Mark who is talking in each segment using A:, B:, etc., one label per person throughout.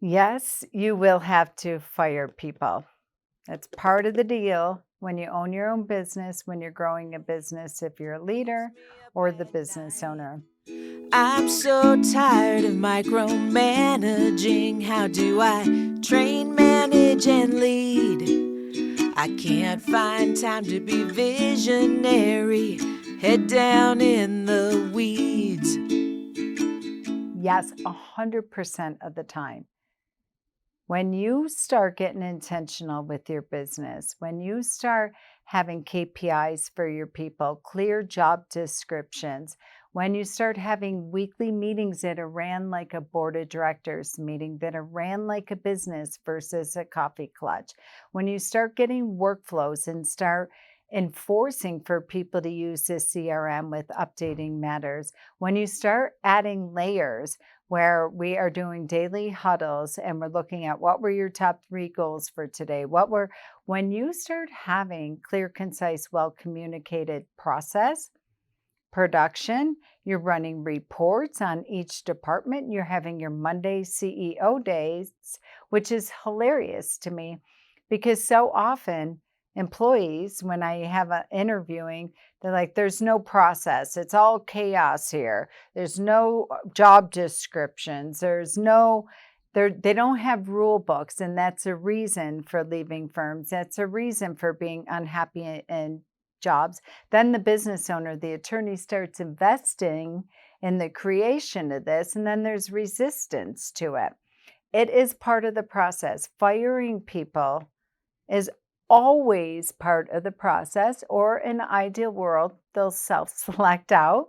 A: Yes, you will have to fire people. That's part of the deal when you own your own business, when you're growing a business, if you're a leader or the business owner.
B: I'm so tired of micromanaging. How do I train, manage, and lead? I can't find time to be visionary. Head down in the weeds.
A: Yes, 100% of the time. When you start getting intentional with your business, when you start having KPIs for your people, clear job descriptions, when you start having weekly meetings that are ran like a board of directors meeting, that are ran like a business versus a coffee clutch, when you start getting workflows and start enforcing for people to use this CRM with updating matters, when you start adding layers, where we are doing daily huddles and we're looking at what were your top 3 goals for today? When you start having clear, concise, well communicated process, production, you're running reports on each department, you're having your Monday CEO days, which is hilarious to me because so often employees, when I have an interviewing, they're like, there's no process. It's all chaos here. There's no job descriptions. They don't have rule books. And that's a reason for leaving firms. That's a reason for being unhappy in jobs. Then the business owner, the attorney, starts investing in the creation of this, and then there's resistance to it. It is part of the process. Firing people is always part of the process, or in an ideal world, they'll self-select out.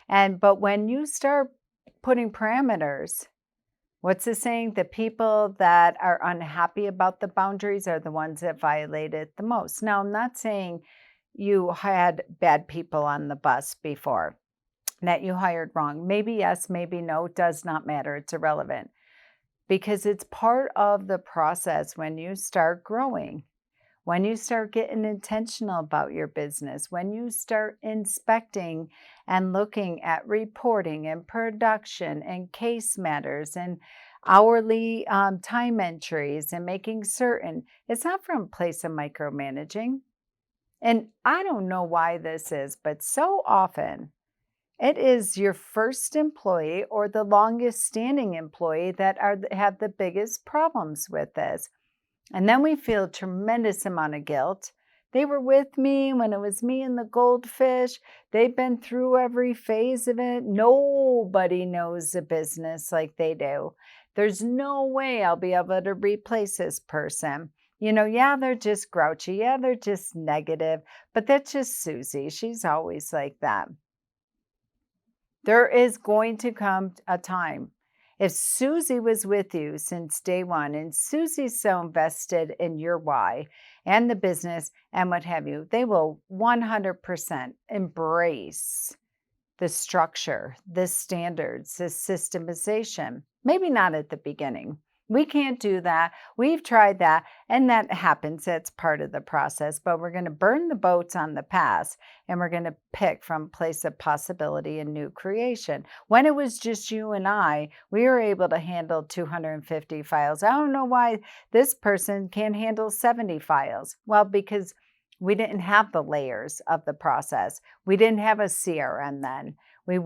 A: But when you start putting parameters, what's the saying? The people that are unhappy about the boundaries are the ones that violate it the most. Now, I'm not saying you had bad people on the bus before, that you hired wrong. Maybe yes, maybe no, does not matter. It's irrelevant because it's part of the process when you start growing. When you start getting intentional about your business, when you start inspecting and looking at reporting and production and case matters and hourly time entries and making certain it's not from a place of micromanaging. And I don't know why this is, but so often it is your first employee or the longest standing employee that have the biggest problems with this. And then we feel a tremendous amount of guilt. They were with me when it was me and the goldfish. They've been through every phase of it. Nobody knows the business like they do. There's no way I'll be able to replace this person. Yeah, they're just grouchy. Yeah, they're just negative. But that's just Susie. She's always like that. There is going to come a time. If Susie was with you since day one and Susie's so invested in your why and the business and what have you, they will 100% embrace the structure, the standards, the systemization. Maybe not at the beginning. We can't do that. We've tried that, and that happens. That's part of the process. But we're going to burn the boats on the past, and we're going to pick from a place of possibility and new creation. When it was just you and I, we were able to handle 250 files. I don't know why this person can't handle 70 files. Well, because we didn't have the layers of the process. We didn't have a CRM then. We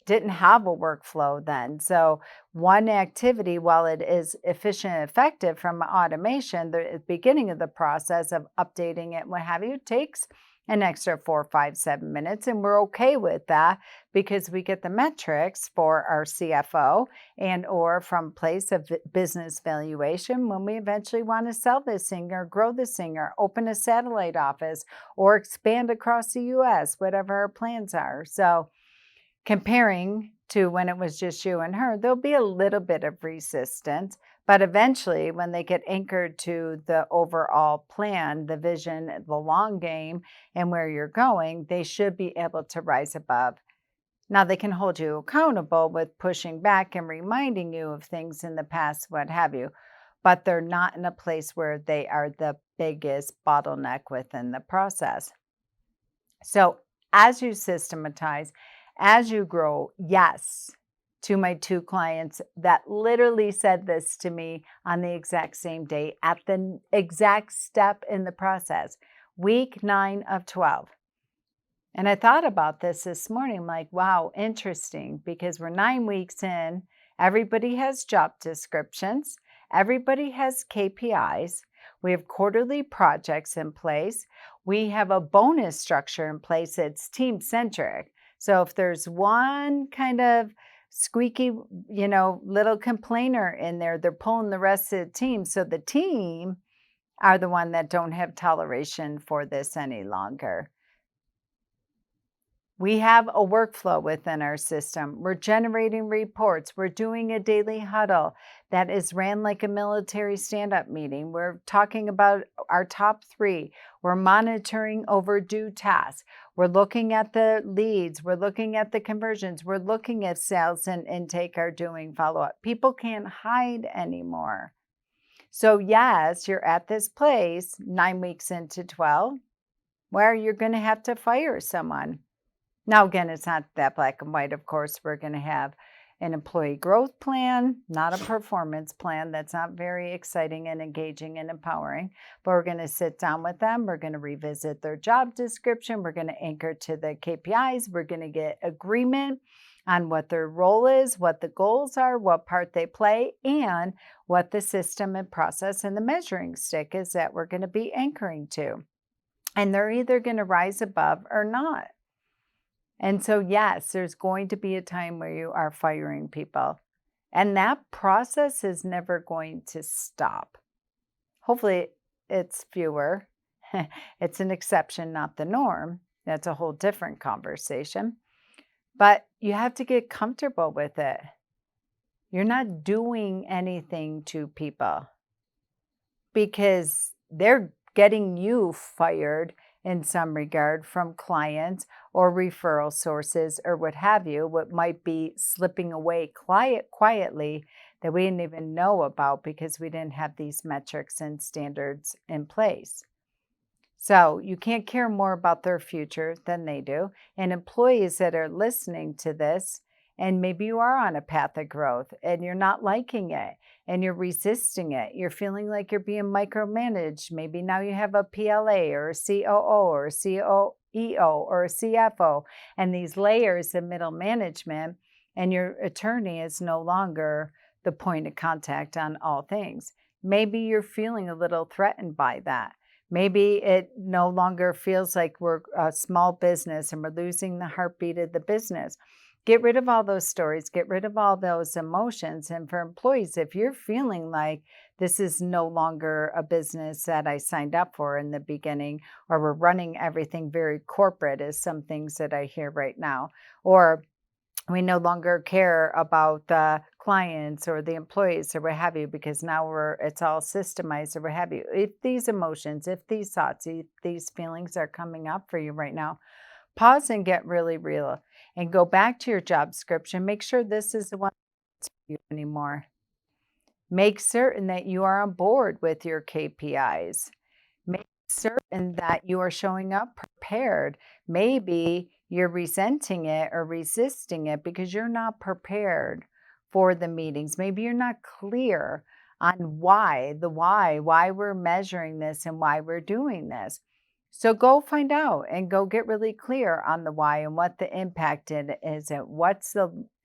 A: didn't have a workflow then. So one activity, while it is efficient and effective from automation, the beginning of the process of updating it, what have you, takes an extra 4, 5, 7 minutes. And we're okay with that because we get the metrics for our CFO and or from place of business valuation when we eventually want to sell this thing or grow this thing or open a satellite office or expand across the US, whatever our plans are. So comparing to when it was just you and her, there'll be a little bit of resistance, but eventually when they get anchored to the overall plan, the vision, the long game, and where you're going, they should be able to rise above. Now they can hold you accountable with pushing back and reminding you of things in the past, what have you, but they're not in a place where they are the biggest bottleneck within the process. So as you systematize, as you grow, yes, to my 2 clients that literally said this to me on the exact same day at the exact step in the process, week 9 of 12. And I thought about this morning. I'm like, wow, interesting, because we're 9 weeks in. Everybody has job descriptions. Everybody has KPIs. We have quarterly projects in place. We have a bonus structure in place that's team centric. So if there's one kind of squeaky, little complainer in there, they're pulling the rest of the team. So the team are the one that don't have toleration for this any longer. We have a workflow within our system. We're generating reports. We're doing a daily huddle that is ran like a military stand-up meeting. We're talking about our top 3. We're monitoring overdue tasks. We're looking at the leads. We're looking at the conversions. We're looking at sales and intake are doing follow-up. People can't hide anymore. So yes, you're at this place 9 weeks into 12 where you're going to have to fire someone. Now, again, it's not that black and white. Of course, we're going to have an employee growth plan, not a performance plan. That's not very exciting and engaging and empowering. But we're going to sit down with them. We're going to revisit their job description. We're going to anchor to the KPIs. We're going to get agreement on what their role is, what the goals are, what part they play, and what the system and process and the measuring stick is that we're going to be anchoring to. And they're either going to rise above or not. And so, yes, there's going to be a time where you are firing people. And that process is never going to stop. Hopefully, it's fewer. It's an exception, not the norm. That's a whole different conversation. But you have to get comfortable with it. You're not doing anything to people because they're getting you fired in some regard from clients or referral sources or what have you, what might be slipping away quietly that we didn't even know about because we didn't have these metrics and standards in place. So you can't care more about their future than they do. And employees that are listening to this, and maybe you are on a path of growth and you're not liking it and you're resisting it. You're feeling like you're being micromanaged. Maybe now you have a PLA or a COO or a CEO or a CFO and these layers of middle management, and your attorney is no longer the point of contact on all things. Maybe you're feeling a little threatened by that. Maybe it no longer feels like we're a small business and we're losing the heartbeat of the business. Get rid of all those stories, get rid of all those emotions. And for employees, if you're feeling like this is no longer a business that I signed up for in the beginning, or we're running everything very corporate, as some things that I hear right now, or we no longer care about the clients or the employees or what have you, because now it's all systemized or what have you. If these emotions, if these thoughts, if these feelings are coming up for you right now, pause and get really real and go back to your job description. Make sure this is the one that's for you anymore. Make certain that you are on board with your KPIs. Make certain that you are showing up prepared. Maybe you're resenting it or resisting it because you're not prepared for the meetings. Maybe you're not clear on why we're measuring this and why we're doing this. So go find out and go get really clear on the why and what the impact is and what's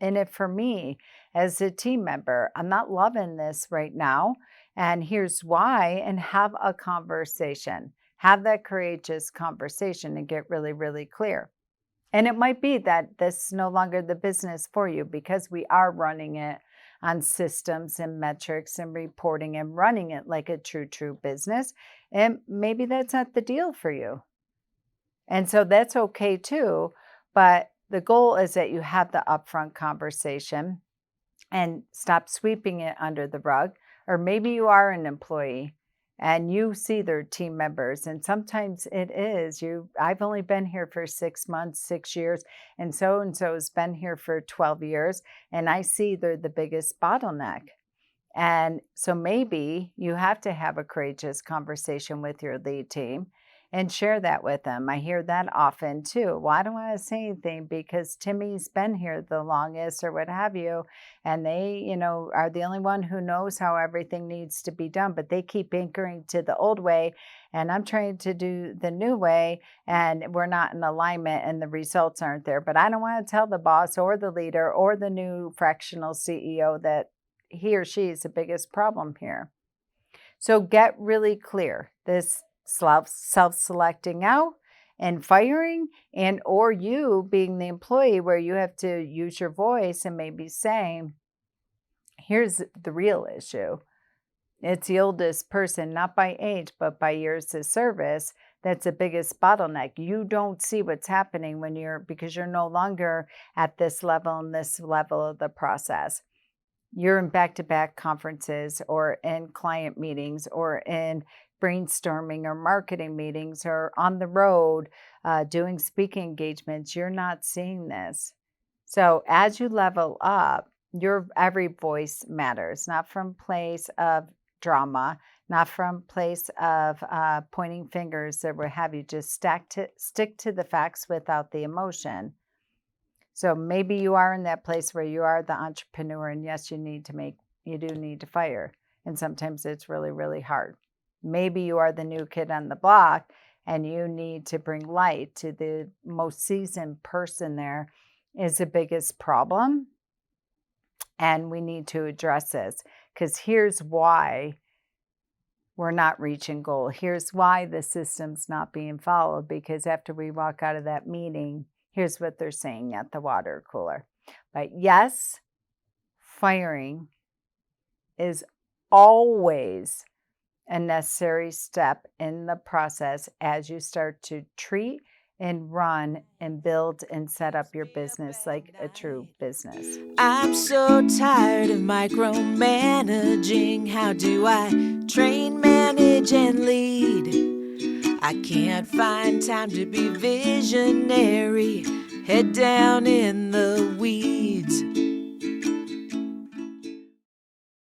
A: in it for me as a team member. I'm not loving this right now, and here's why, and have a conversation. Have that courageous conversation and get really, really clear. And it might be that this is no longer the business for you because we are running it on systems and metrics and reporting and running it like a true business. And maybe that's not the deal for you. And so that's okay too. But the goal is that you have the upfront conversation and stop sweeping it under the rug. Or maybe you are an employee and you see their team members, and sometimes it is I've only been here for 6 months, 6 years, and so has been here for 12 years, and I see they're the biggest bottleneck. And so maybe you have to have a courageous conversation with your lead team and share that with them. I hear that often too. Well, I don't want to say anything because Timmy's been here the longest or what have you. And they, are the only one who knows how everything needs to be done, but they keep anchoring to the old way. And I'm trying to do the new way, and we're not in alignment and the results aren't there. But I don't want to tell the boss or the leader or the new fractional CEO that he or she is the biggest problem here. So get really clear. This self-selecting out and firing, and or you being the employee where you have to use your voice and maybe say, here's the real issue. It's the oldest person, not by age, but by years of service. That's the biggest bottleneck. You don't see what's happening because you're no longer at this level and this level of the process. You're in back-to-back conferences or in client meetings or in brainstorming or marketing meetings or on the road doing speaking engagements. You're not seeing this. So as you level up, your every voice matters, not from place of drama, not from place of pointing fingers or what have you. Just stick to the facts without the emotion. So maybe you are in that place where you are the entrepreneur, and yes, you do need to fire. And sometimes it's really, really hard. Maybe you are the new kid on the block and you need to bring light to the most seasoned person there is the biggest problem. And we need to address this because here's why we're not reaching goal. Here's why the system's not being followed, because after we walk out of that meeting, here's what they're saying at the water cooler. But yes, firing is always a necessary step in the process as you start to treat and run and build and set up your business like a true business.
B: I'm so tired of micromanaging. How do I train, manage, and lead? I can't find time to be visionary. Head down in the weeds.